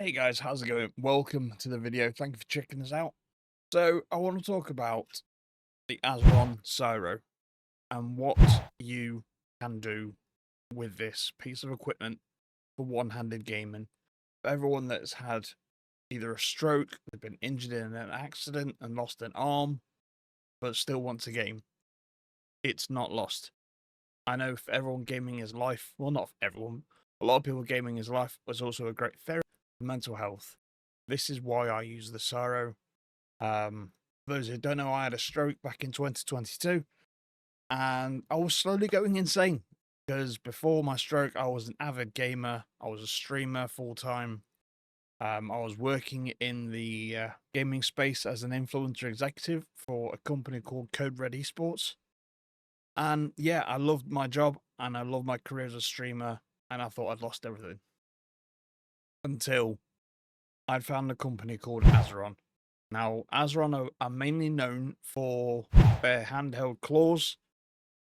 Hey guys, how's it going? Welcome to the video. Thank you for checking this out. So I want to talk about the Azeron CYRO and what you can do with this piece of equipment for one-handed gaming. For everyone that's had either a stroke, they've been injured in an accident and lost an arm, but still want to game, it's not lost. I know for everyone, gaming is life. Well, not for everyone. A lot of people, gaming is life, but it's also a great therapy for mental health. This is why I use the CYRO. For those who don't know, I had a stroke back in 2022, and I was slowly going insane because before my stroke, I was an avid gamer. I was a streamer full time. I was working in the gaming space as an influencer executive for a company called Code Red Esports. And yeah, I loved my job and I loved my career as a streamer, and I thought I'd lost everything until I'd found a company called Azeron. Now, Azeron are mainly known for their handheld claws.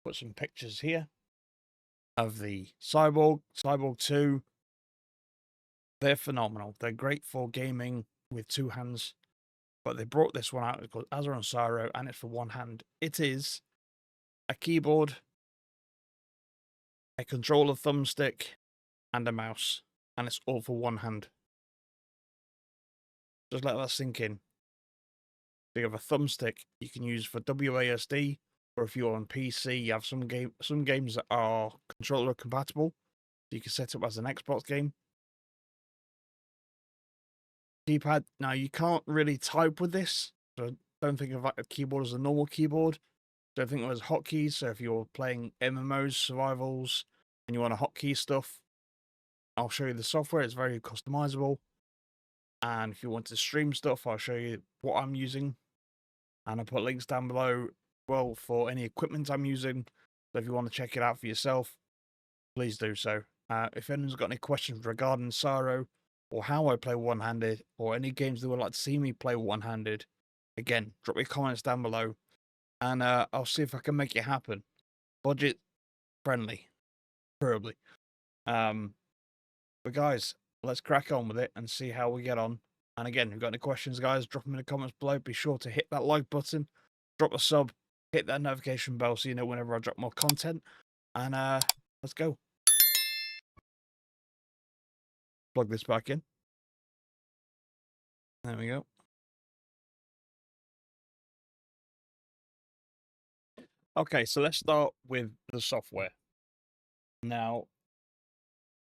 Put some pictures here of the Cyborg 2. They're phenomenal. They're great for gaming with two hands, but they brought this one out. It's called Azeron CYRO, and it's for one hand. It is a keyboard, a controller thumbstick, and a mouse, and it's all for one hand. Just let that sink in. You have a thumbstick you can use for WASD, or if you're on PC, you have some games that are controller compatible, so you can set up as an Xbox game. Keypad. Now you can't really type with this, so don't think of like a keyboard as a normal keyboard. Don't think of it as hotkeys. So if you're playing MMOs, survivals, and you want to hotkey stuff, I'll show you the software. It's very customizable. And if you want to stream stuff, I'll show you what I'm using. And I'll put links down below, well, for any equipment I'm using. So if you want to check it out for yourself, please do so. If anyone's got any questions regarding CYRO, or how I play one-handed, or any games they would like to see me play one-handed, again, drop your comments down below, and I'll see if I can make it happen. Budget friendly, preferably. But guys, let's crack on with it and see how we get on. And again, if you've got any questions, guys, drop them in the comments below. Be sure to hit that like button, drop a sub, hit that notification bell so you know whenever I drop more content. And let's go. Plug this back in. There we go. Okay, so let's start with the software. Now,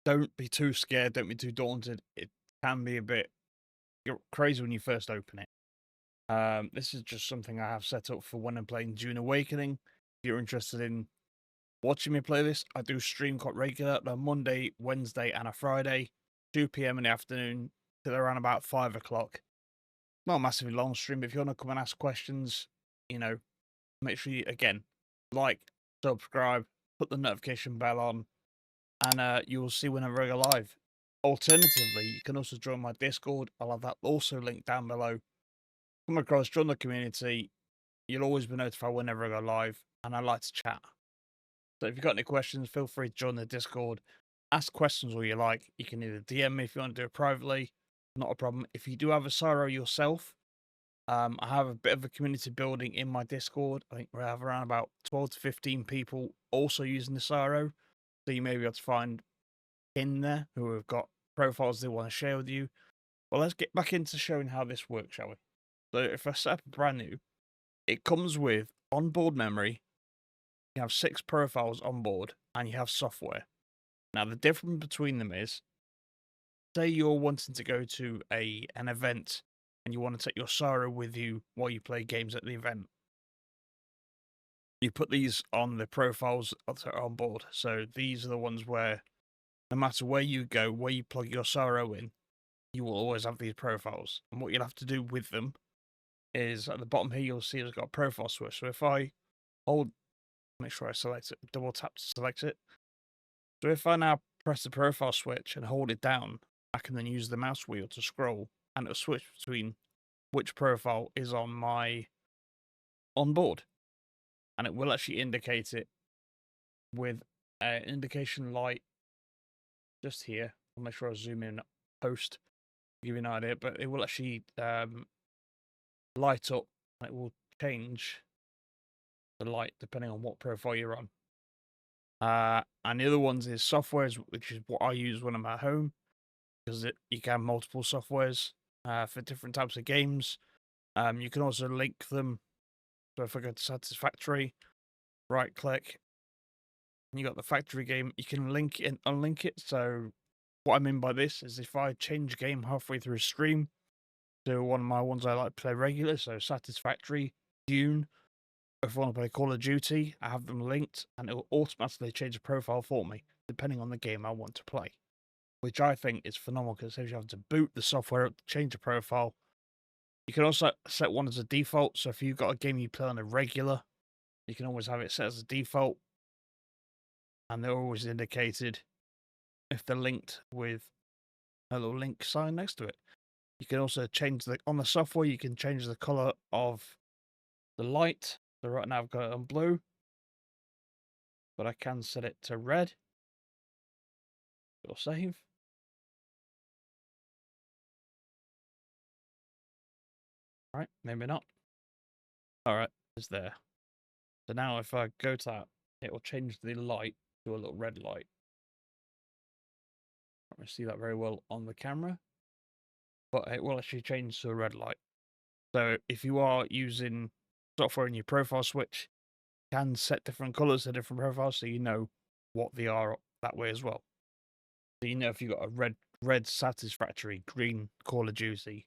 don't be too scared, don't be too daunted. It can be a bit crazy when you first open it. This is just something I have set up for when I'm playing Dune Awakening. If you're interested in watching me play this, I do stream quite regular on a Monday, Wednesday, and a Friday, 2 p.m. in the afternoon till around about 5 o'clock. Not a massively long stream, but if you want to come and ask questions, you know, make sure you, again, like, subscribe, put the notification bell on, and you will see whenever I go live. Alternatively, you can also join my Discord. I'll have that also linked down below. Come across, join the community. You'll always be notified whenever I go live, and I like to chat. So if you've got any questions, feel free to join the Discord. Ask questions all you like. You can either DM me if you want to do it privately. Not a problem. If you do have a CYRO yourself, I have a bit of a community building in my Discord. I think we have around about 12 to 15 people also using the CYRO. So you may be able to find in there who have got profiles they want to share with you. Well, let's get back into showing how this works, shall we? So if I set up brand new, it comes with onboard memory. You have 6 profiles on board, and you have software. Now, the difference between them is, say you're wanting to go to an event, and you want to take your CYRO with you while you play games at the event. You put these on the profiles that are on board. So these are the ones where, no matter where you go, where you plug your CYRO in, you will always have these profiles. And what you'll have to do with them is, at the bottom here, you'll see it's got a profile switch. So if I hold, make sure I select it, double tap to select it. So if I now press the profile switch and hold it down, I can then use the mouse wheel to scroll, and it'll switch between which profile is on my onboard. And it will actually indicate it with an indication light just here. I'll make sure I zoom in post. give you an idea, but it will actually light up, and it will change the light depending on what profile you're on. And the other ones is softwares, which is what I use when I'm at home, because you can have multiple softwares for different types of games. You can also link them. So if I go to Satisfactory, right click, and you got the factory game, you can link it and unlink it. So what I mean by this is if I change game halfway through a stream to one of my ones I like to play regular, so Satisfactory, Dune, if I want to play Call of Duty, I have them linked, and it will automatically change the profile for me, depending on the game I want to play. Which I think is phenomenal, because it saves you having to boot the software up, change the profile. You can also set one as a default, so if you've got a game you play on a regular, you can always have it set as a default, and they're always indicated if they're linked with a little link sign next to it. You can also change on the software, you can change the color of the light. So right now I've got it on blue, but I can set it to red. It'll save. Right, maybe not. Alright, it's there. So now if I go to that, it will change the light to a little red light. I can't see that very well on the camera, but it will actually change to a red light. So if you are using software in your profile switch, you can set different colors to different profiles, so you know what they are that way as well. So you know if you've got a red Satisfactory, green Call of Duty,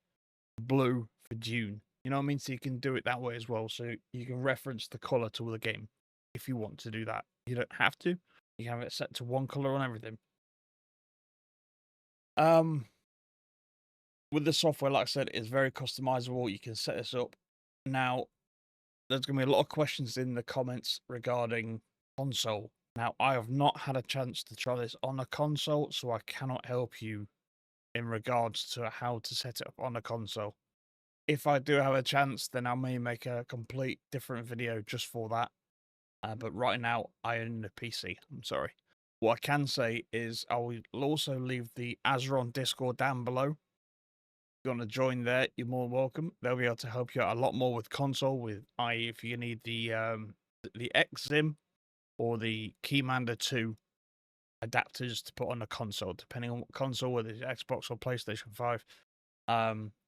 blue for Dune. You know what I mean? So you can do it that way as well. So you can reference the color to the game if you want to do that. You don't have to. You can have it set to one color on everything. With the software, like I said, it's very customizable. You can set this up. Now, there's going to be a lot of questions in the comments regarding console. Now, I have not had a chance to try this on a console, so I cannot help you in regards to how to set it up on a console. If I do have a chance, then I may make a complete different video just for that. But right now, I own a PC. I'm sorry. What I can say is I will also leave the Azeron Discord down below. If you want to join there, you're more than welcome. They'll be able to help you out a lot more with console, with i.e. if you need the XZIM or the Keymander 2 adapters to put on a console, depending on what console, whether it's Xbox or PlayStation 5.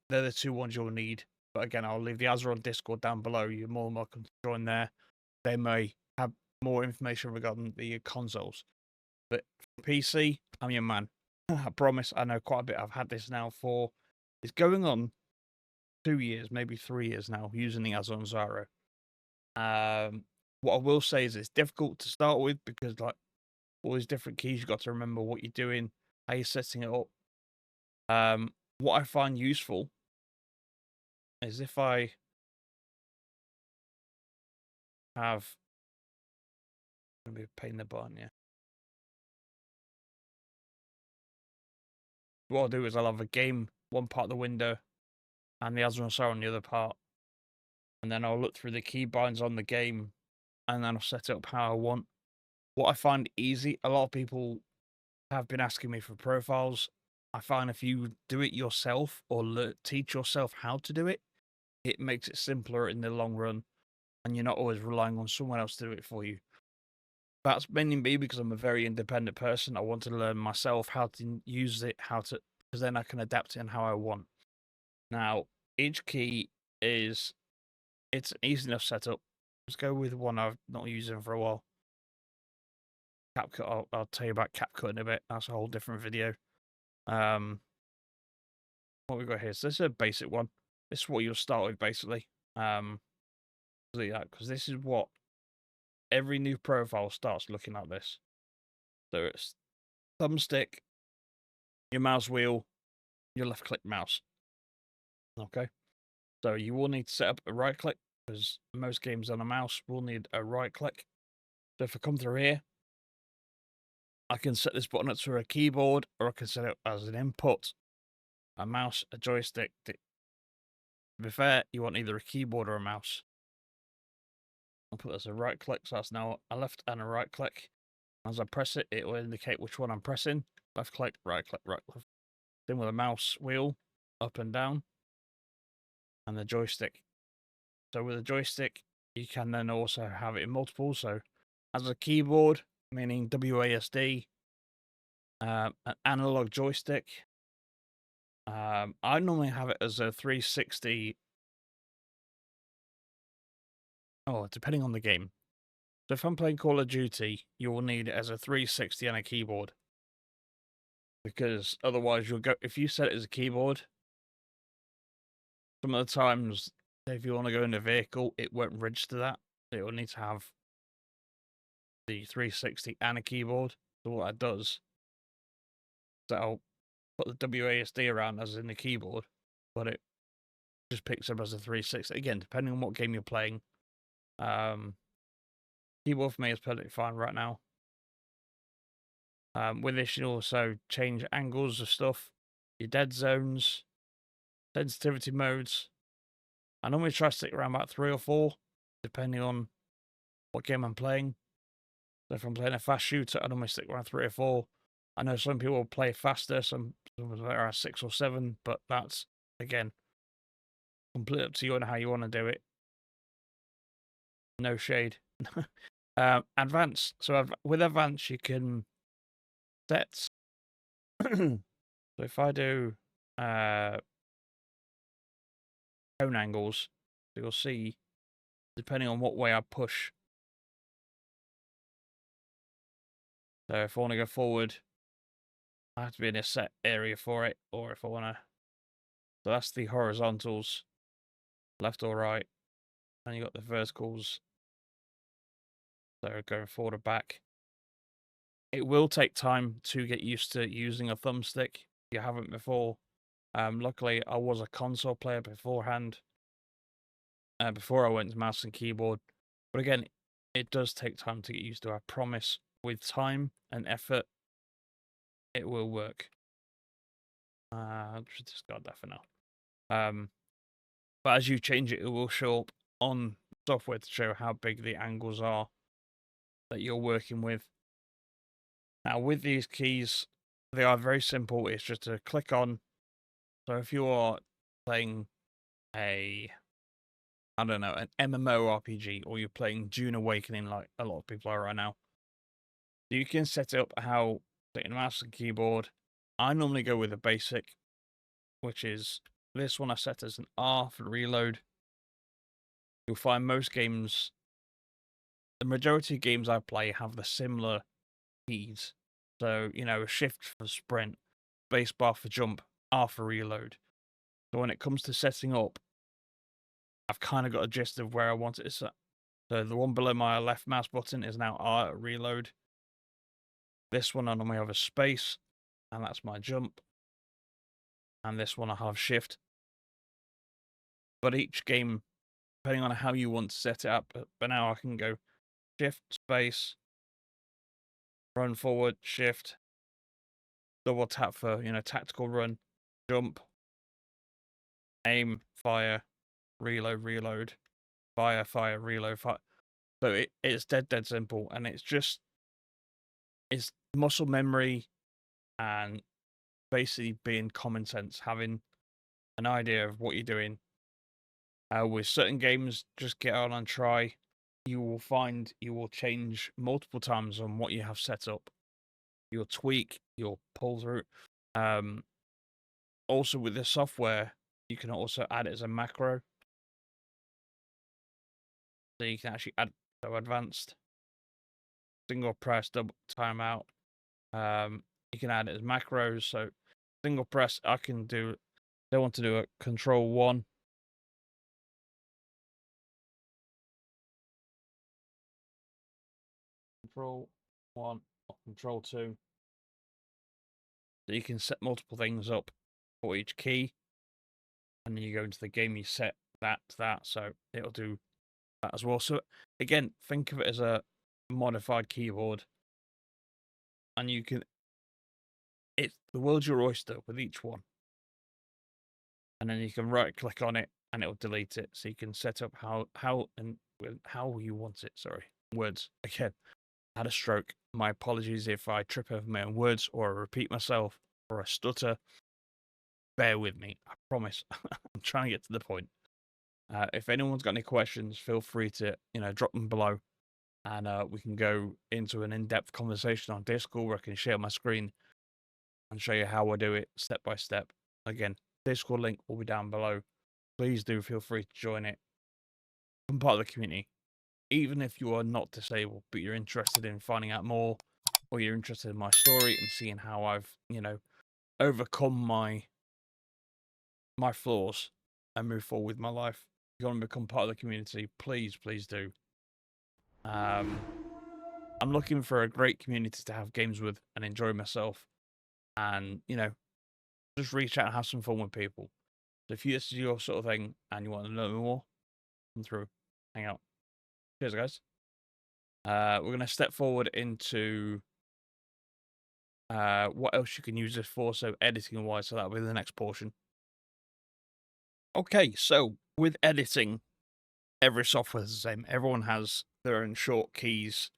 They're the two ones you'll need. But again, I'll leave the Azeron Discord down below. You're more than welcome to join there. They may have more information regarding the consoles. But for PC, I'm your man. I promise. I know quite a bit. I've had this now for, it's going on 2 years, maybe 3 years now, using the Azeron CYRO. What I will say is it's difficult to start with, because like all these different keys, you've got to remember what you're doing, how you're setting it up. What I find useful is if I have, going to be a pain in the button, yeah. What I'll do is I'll have a game one part of the window and the Azeron CYRO on the other part, and then I'll look through the keybinds on the game, and then I'll set it up how I want. What I find easy, a lot of people have been asking me for profiles. I find if you do it yourself or teach yourself how to do it, it makes it simpler in the long run, and you're not always relying on someone else to do it for you. That's mainly me because I'm a very independent person. I want to learn myself how to use it, because then I can adapt it in how I want. Now, each key it's an easy enough setup. Let's go with one I've not used for a while. CapCut, I'll tell you about CapCut in a bit. That's a whole different video. What we got here? So this is a basic one. This is what you'll start with, basically. Because this is what every new profile starts looking like this. So it's thumbstick, your mouse wheel, your left click mouse. Okay. So you will need to set up a right click, because most games on a mouse will need a right click. So if I come through here, I can set this button up to a keyboard, or I can set it as an input, a mouse, a joystick. To be fair, you want either a keyboard or a mouse. I'll put this as a right click, so that's now a left and a right click. As I press it, it will indicate which one I'm pressing. Left click, right click, right click. Then with a mouse wheel, up and down, and the joystick. So with the joystick, you can then also have it in multiple. So as a keyboard, meaning WASD, an analog joystick. I normally have it as a 360. Oh, depending on the game. So if I'm playing Call of Duty, you will need it as a 360 and a keyboard. Because otherwise you'll go, if you set it as a keyboard, some of the times if you want to go in a vehicle, it won't register that. It will need to have the 360 and a keyboard. So what that does is that'll put the WASD around as in the keyboard, but it just picks up as a 360. Again, depending on what game you're playing. Keyboard for me is perfectly fine right now. With this, you can also change angles of stuff, your dead zones, sensitivity modes. I normally try to stick around about 3 or 4, depending on what game I'm playing. So if I'm playing a fast shooter, I normally stick around 3 or 4. I know some people play faster, some are 6 or 7, but that's, again, completely up to you on how you want to do it. No shade. Advanced. So with advanced, you can set. So if I do cone angles, you'll see, depending on what way I push. So if I want to go forward, I have to be in a set area for it, or if I want to. So that's the horizontals, left or right, and you got the verticals. So going forward or back. It will take time to get used to using a thumbstick if you haven't before. Luckily, I was a console player beforehand, before I went to mouse and keyboard. But again, it does take time to get used to. I promise, with time and effort, it will work. I should discard that for now. But as you change it, it will show up on software to show how big the angles are that you're working with. Now, with these keys, they are very simple. It's just to click on. So if you are playing an MMORPG, or you're playing Dune Awakening like a lot of people are right now, you can set it up how in mouse and keyboard. I normally go with a basic, which is this one I set as an R for reload. You'll find most games, the majority of games I play have the similar keys. So, shift for sprint, spacebar for jump, R for reload. So when it comes to setting up, I've kind of got a gist of where I want it set. So the one below my left mouse button is now R reload. This one I normally have a space, and that's my jump. And this one I have shift. But each game, depending on how you want to set it up, but now I can go shift, space, run forward, shift, double tap for, tactical run, jump, aim, fire, reload, fire, reload, fire. So it's dead simple, and it's muscle memory and basically being common sense, having an idea of what you're doing. With certain games, just get on and try. You will find you will change multiple times on what you have set up. You'll tweak, you'll pull through. Also with the software, you can also add it as a macro. So you can actually add so advanced. Single press, double timeout. You can add it as macros. So single press, I want to do a control 1. Control 1 or control 2. So you can set multiple things up for each key. And then you go into the game, you set that to that. So it'll do that as well. So again, think of it as a modified keyboard. And it's the world's your oyster with each one. And then you can right click on it and it'll delete it. So you can set up how you want it. Sorry. Words. Again, I had a stroke. My apologies if I trip over my own words or I repeat myself or I stutter. bear with me. I promise. I'm trying to get to the point. If anyone's got any questions, feel free to, drop them below. And we can go into an in-depth conversation on Discord where I can share my screen and show you how I do it step by step. Again, Discord link will be down below. Please do feel free to join it. Become part of the community. Even if you are not disabled, but you're interested in finding out more, or you're interested in my story and seeing how I've, overcome my flaws and move forward with my life. If you want to become part of the community, please do. I'm looking for a great community to have games with and enjoy myself, and just reach out and have some fun with people. So if this is your sort of thing and you want to know more, come through, hang out. Cheers, guys. We're going to step forward into what else you can use this for, so editing wise, so that'll be the next portion. Okay, so with editing, every software is the same. Everyone has their own short keys,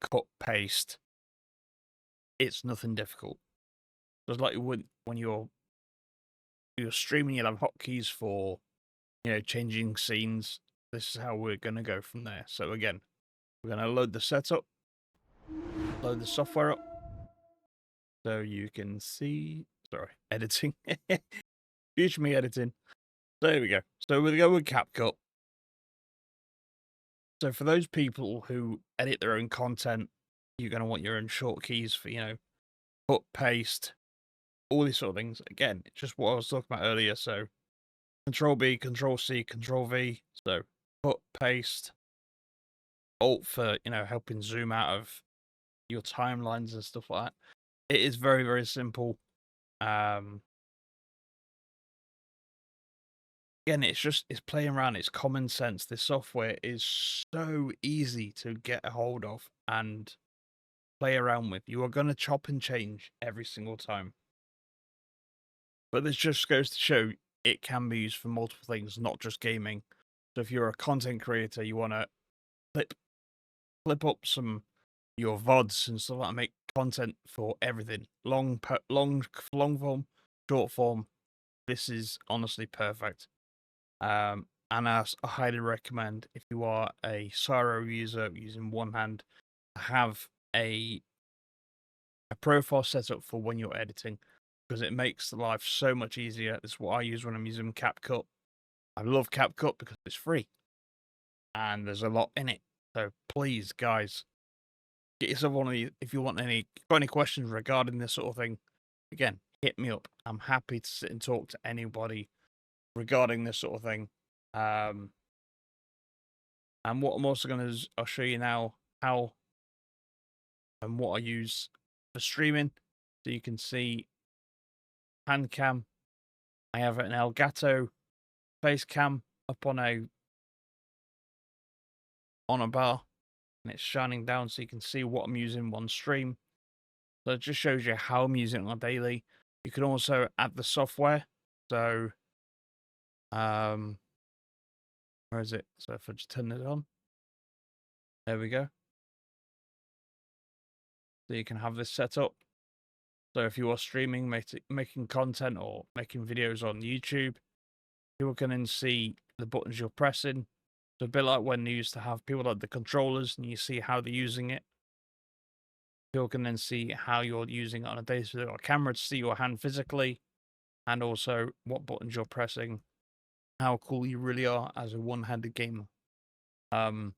cut, paste. It's nothing difficult. Just like when you're streaming, you'll have hotkeys for, changing scenes. This is how we're going to go from there. So again, we're going to load the setup, load the software up, so you can see, sorry, editing, future me editing. So there we go. So we'll go with CapCut. So for those people who edit their own content, you're going to want your own short keys for, cut, paste, all these sort of things. Again, it's just what I was talking about earlier. So Control B, Control C, Control V. So cut, paste, Alt for, helping zoom out of your timelines and stuff like that. It is very, very simple. Again, it's playing around. It's common sense. This software is so easy to get a hold of and play around with. You are going to chop and change every single time. But this just goes to show it can be used for multiple things, not just gaming. So if you're a content creator, you want to clip up your VODs and stuff like that, make content for everything. Long form, short form. This is honestly perfect. And I highly recommend, if you are a CYRO user using OneHand, have a profile set up for when you're editing, because it makes life so much easier. This is what I use when I'm using CapCut. I love CapCut because it's free and there's a lot in it. So please, guys, get yourself one of these. If you got any questions regarding this sort of thing, again, hit me up. I'm happy to sit and talk to anybody regarding this sort of thing. And what I'm also going to, I'll show you now how and what I use for streaming. So you can see hand cam. I have an Elgato face cam up on a bar, and it's shining down so you can see what I'm using on stream. So it just shows you how I'm using it on daily. You can also add the software. So, where is it? So if I just turn it on, there we go. So you can have this set up. So if you are streaming, making content or making videos on YouTube, people can then see the buttons you're pressing. So a bit like when you used to have people like the controllers and you see how they're using it. People can then see how you're using it on a day. So they've got a camera to see your hand physically, and also what buttons you're pressing, how cool you really are as a one-handed gamer. For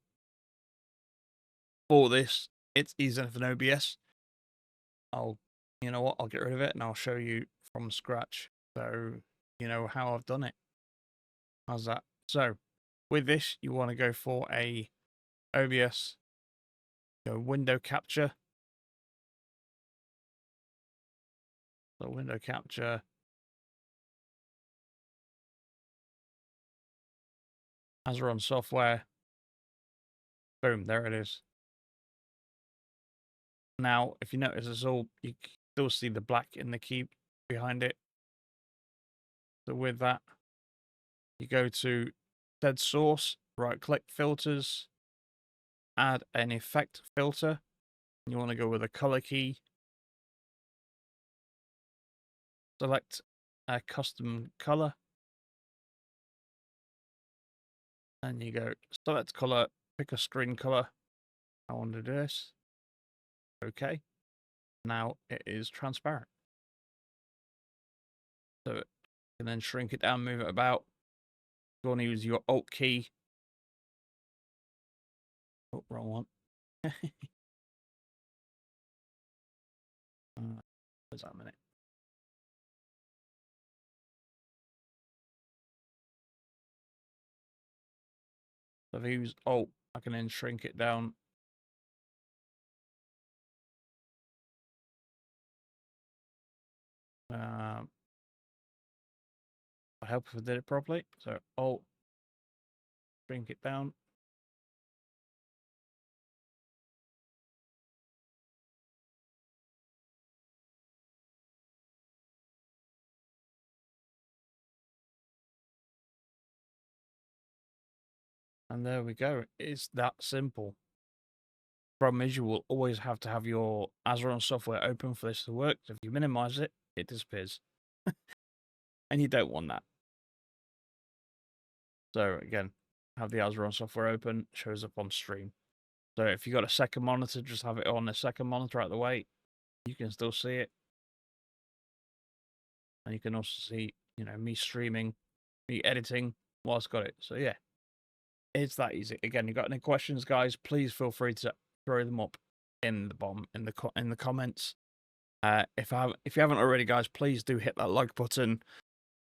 this, it's easy enough in OBS. You know what, I'll get rid of it and I'll show you from scratch. So, you know how I've done it. How's that? So, with this, you want to go for a OBS, go window capture. So, window capture. Azeron software. Boom, there it is. Now, if you notice, you still see the black in the key behind it. So with that, you go to said source, right click filters, add an effect filter. You want to go with a color key. Select a custom color. And you go select color, pick a screen color. I want to do this. Okay. Now it is transparent. So you can then shrink it down, move it about. You want to use your Alt key. Oh, wrong one. Where's that a minute? So if I use Alt, I can then shrink it down. I hope if I did it properly. So Alt, shrink it down. And there we go. It's that simple. Problem is, you will always have to have your Azeron software open for this to work. So if you minimize it, it disappears. And you don't want that. So again, have the Azeron software open, shows up on stream. So if you got a second monitor, just have it on the second monitor out the way. You can still see it. And you can also see, you know, me streaming, me editing whilst got it. So yeah, it's that easy. Again, you got any questions, guys? Please feel free to throw them up in the comments. If you haven't already, guys, please do hit that like button.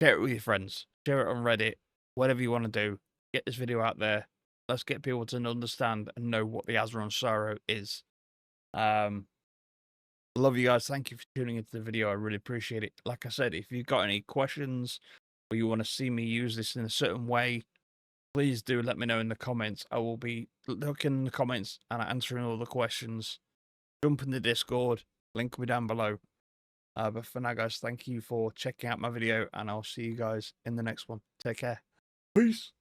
Share it with your friends. Share it on Reddit. Whatever you want to do. Get this video out there. Let's get people to understand and know what the Azeron CYRO is. Love you guys. Thank you for tuning into the video. I really appreciate it. Like I said, if you've got any questions or you want to see me use this in a certain way, please do let me know in the comments. I will be looking in the comments and answering all the questions. Jump in the Discord. Link will be down below. But for now, guys, thank you for checking out my video, and I'll see you guys in the next one. Take care. Peace.